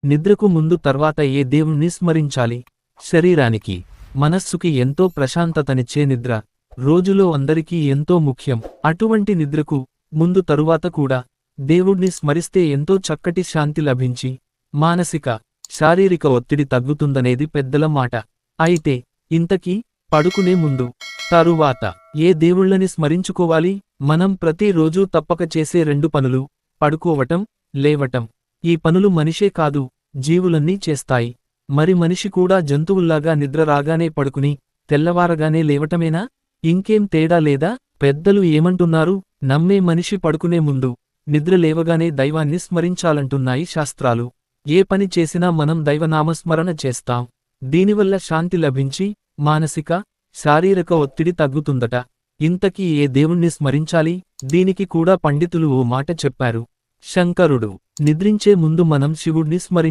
నిద్రకు ముందు తర్వాత ఏ దేవుణ్ణి స్మరించాలి? శరీరానికి, మనస్సుకి ఎంతో ప్రశాంతతనిచ్చే నిద్ర రోజులో అందరికీ ఎంతో ముఖ్యం. అటువంటి నిద్రకు ముందు తరువాత కూడా దేవుణ్ణి స్మరిస్తే ఎంతో చక్కటి శాంతి లభించి మానసిక, శారీరక ఒత్తిడి తగ్గుతుందనేది పెద్దల మాట. అయితే ఇంతకీ పడుకునే ముందు, తరువాత ఏ దేవుళ్ళని స్మరించుకోవాలి? మనం ప్రతి రోజూ తప్పక చేసే 2 పనులు: పడుకోవటం, లేవటం. ఈ పనులు మనిషే కాదు, జీవులన్నీ చేస్తాయి. మరి మనిషి కూడా జంతువుల్లాగా నిద్ర రాగానే పడుకుని తెల్లవారగానే లేవటమేనా? ఇంకేం తేడా లేదా? పెద్దలు ఏమంటున్నారు? నమ్మే మనిషి పడుకునే ముందు, నిద్ర లేవగానే దైవాన్ని స్మరించాలంటున్నాయి శాస్త్రాలు. ఏ పని చేసినా మనం దైవనామస్మరణ చేస్తాం. దీనివల్ల శాంతి లభించి మానసిక, శారీరక ఒత్తిడి తగ్గుతుందట. ఇంతకీ ఏ దేవుణ్ణి స్మరించాలి? దీనికి కూడా పండితులు ఓ మాట చెప్పారు. శంకరుడు నిద్రించే ముందు మనం శివుణ్ణి